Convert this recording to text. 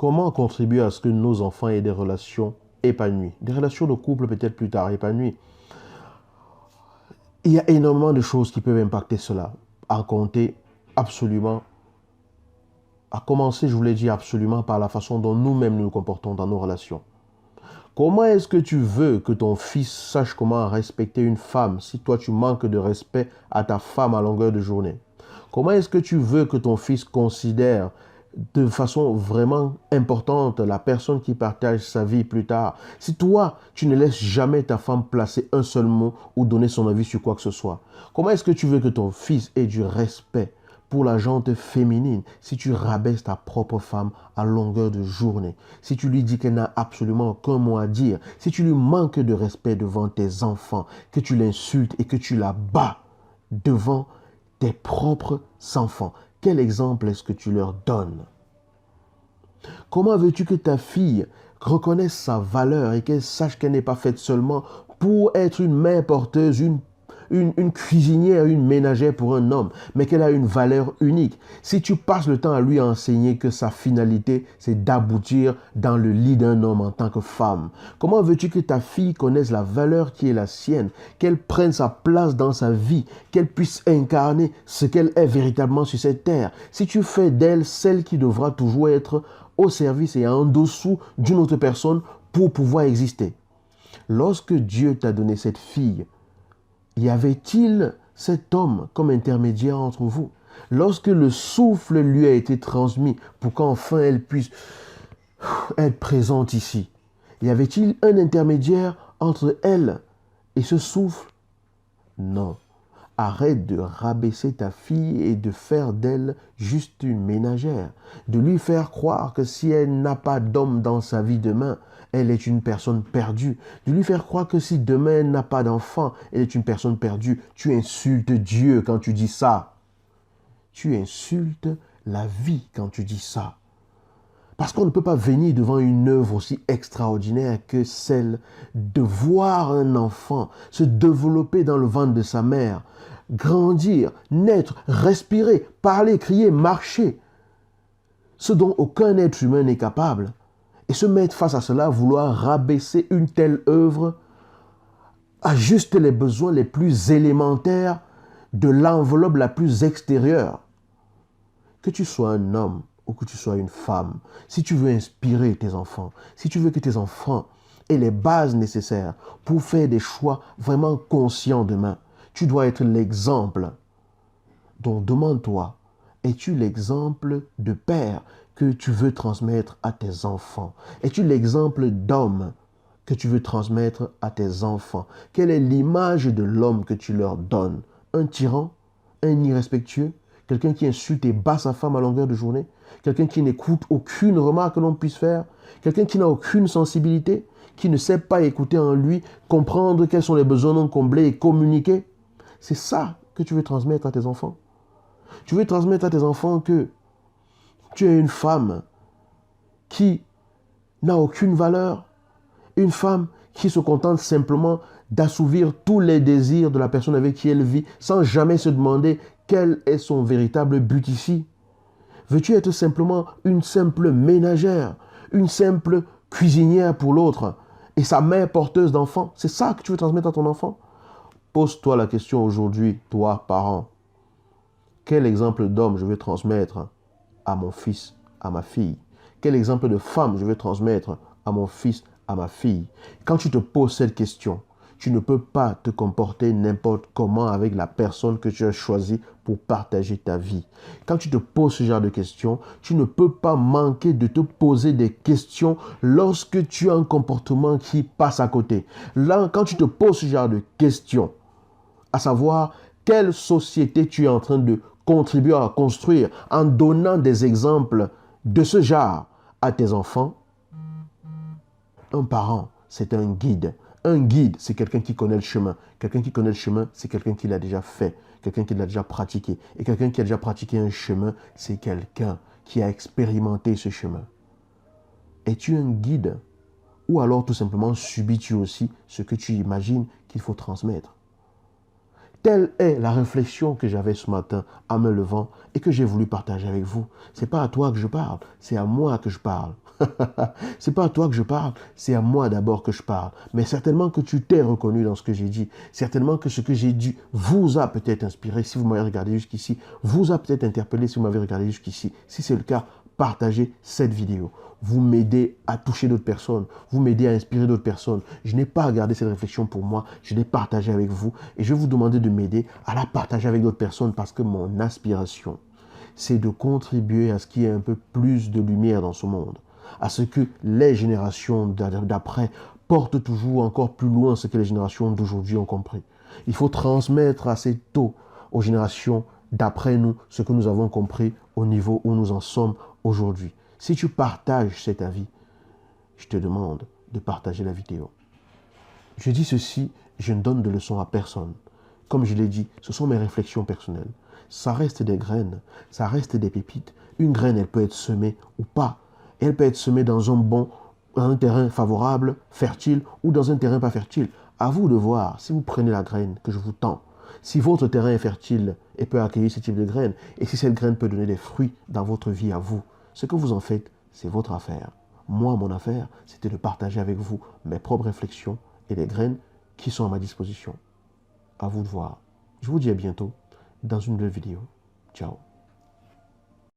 Comment contribuer à ce que nos enfants aient des relations épanouies, des relations de couple peut-être plus tard épanouies? Il y a énormément de choses qui peuvent impacter cela. À compter absolument, à commencer, je voulais dire absolument par la façon dont nous-mêmes nous comportons dans nos relations. Comment est-ce que tu veux que ton fils sache comment respecter une femme si toi tu manques de respect à ta femme à longueur de journée? Comment est-ce que tu veux que ton fils considère de façon vraiment importante la personne qui partage sa vie plus tard si toi tu ne laisses jamais ta femme placer un seul mot ou donner son avis sur quoi que ce soit? Comment est-ce que tu veux que ton fils ait du respect pour la gente féminine si tu rabaisses ta propre femme à longueur de journée, si tu lui dis qu'elle n'a absolument aucun mot à dire, si tu lui manques de respect devant tes enfants, que tu l'insultes et que tu la bats devant tes propres enfants? Quel exemple est-ce que tu leur donnes? Comment veux-tu que ta fille reconnaisse sa valeur et qu'elle sache qu'elle n'est pas faite seulement pour être une mère porteuse, une cuisinière, une ménagère pour un homme, mais qu'elle a une valeur unique? Si tu passes le temps à lui enseigner que sa finalité, c'est d'aboutir dans le lit d'un homme en tant que femme, comment veux-tu que ta fille connaisse la valeur qui est la sienne, qu'elle prenne sa place dans sa vie, qu'elle puisse incarner ce qu'elle est véritablement sur cette terre, si tu fais d'elle celle qui devra toujours être au service et en dessous d'une autre personne pour pouvoir exister? Lorsque Dieu t'a donné cette fille, y avait-il cet homme comme intermédiaire entre vous? Lorsque le souffle lui a été transmis pour qu'enfin elle puisse être présente ici, y avait-il un intermédiaire entre elle et ce souffle? Non. Arrête de rabaisser ta fille et de faire d'elle juste une ménagère. De lui faire croire que si elle n'a pas d'homme dans sa vie demain, elle est une personne perdue. De lui faire croire que si demain elle n'a pas d'enfant, elle est une personne perdue. Tu insultes Dieu quand tu dis ça. Tu insultes la vie quand tu dis ça. Parce qu'on ne peut pas venir devant une œuvre aussi extraordinaire que celle de voir un enfant se développer dans le ventre de sa mère, grandir, naître, respirer, parler, crier, marcher, ce dont aucun être humain n'est capable, et se mettre face à cela, vouloir rabaisser une telle œuvre à juste les besoins les plus élémentaires de l'enveloppe la plus extérieure. Que tu sois un homme ou que tu sois une femme, si tu veux inspirer tes enfants, si tu veux que tes enfants aient les bases nécessaires pour faire des choix vraiment conscients demain, tu dois être l'exemple. Donc demande-toi, es-tu l'exemple de père que tu veux transmettre à tes enfants? Es-tu l'exemple d'homme que tu veux transmettre à tes enfants? Quelle est l'image de l'homme que tu leur donnes? Un tyran? Un irrespectueux? Quelqu'un qui insulte et bat sa femme à longueur de journée? Quelqu'un qui n'écoute aucune remarque que l'on puisse faire? Quelqu'un qui n'a aucune sensibilité? Qui ne sait pas écouter en lui, comprendre quels sont les besoins non comblés et communiquer? C'est ça que tu veux transmettre à tes enfants? Tu veux transmettre à tes enfants que tu es une femme qui n'a aucune valeur, une femme qui se contente simplement d'assouvir tous les désirs de la personne avec qui elle vit sans jamais se demander quel est son véritable but ici? Veux-tu être simplement une simple ménagère, une simple cuisinière pour l'autre et sa mère porteuse d'enfants? C'est ça que tu veux transmettre à ton enfant? Pose-toi la question aujourd'hui, toi, parent. Quel exemple d'homme je veux transmettre à mon fils, à ma fille? Quel exemple de femme je veux transmettre à mon fils, à ma fille? Quand tu te poses cette question, tu ne peux pas te comporter n'importe comment avec la personne que tu as choisie pour partager ta vie. Quand tu te poses ce genre de questions, tu ne peux pas manquer de te poser des questions lorsque tu as un comportement qui passe à côté. Là, quand tu te poses ce genre de questions, à savoir quelle société tu es en train de contribuer à construire en donnant des exemples de ce genre à tes enfants, un parent, c'est un guide. Un guide, c'est quelqu'un qui connaît le chemin. Quelqu'un qui connaît le chemin, c'est quelqu'un qui l'a déjà fait, quelqu'un qui l'a déjà pratiqué. Et quelqu'un qui a déjà pratiqué un chemin, c'est quelqu'un qui a expérimenté ce chemin. Es-tu un guide? Ou alors tout simplement subis-tu aussi ce que tu imagines qu'il faut transmettre? Telle est la réflexion que j'avais ce matin en me levant et que j'ai voulu partager avec vous. C'est pas à toi que je parle, c'est à moi que je parle. C'est pas à toi que je parle, c'est à moi d'abord que je parle. Mais certainement que tu t'es reconnu dans ce que j'ai dit. Certainement que ce que j'ai dit vous a peut-être inspiré si vous m'avez regardé jusqu'ici, vous a peut-être interpellé si vous m'avez regardé jusqu'ici. Si c'est le cas, partagez cette vidéo. Vous m'aidez à toucher d'autres personnes, vous m'aidez à inspirer d'autres personnes. Je n'ai pas gardé cette réflexion pour moi, je l'ai partagée avec vous et je vais vous demander de m'aider à la partager avec d'autres personnes parce que mon aspiration, c'est de contribuer à ce qu'il y ait un peu plus de lumière dans ce monde, à ce que les générations d'après portent toujours encore plus loin ce que les générations d'aujourd'hui ont compris. Il faut transmettre assez tôt aux générations d'après nous ce que nous avons compris au niveau où nous en sommes aujourd'hui. Si tu partages cet avis, je te demande de partager la vidéo. Je dis ceci, je ne donne de leçons à personne. Comme je l'ai dit, ce sont mes réflexions personnelles. Ça reste des graines, ça reste des pépites. Une graine, elle peut être semée ou pas. Elle peut être semée dans un terrain favorable, fertile, ou dans un terrain pas fertile. À vous de voir si vous prenez la graine que je vous tends. Si votre terrain est fertile et peut accueillir ce type de graine, et si cette graine peut donner des fruits dans votre vie à vous, ce que vous en faites, c'est votre affaire. Moi, mon affaire, c'était de partager avec vous mes propres réflexions et les graines qui sont à ma disposition. À vous de voir. Je vous dis à bientôt dans une nouvelle vidéo. Ciao.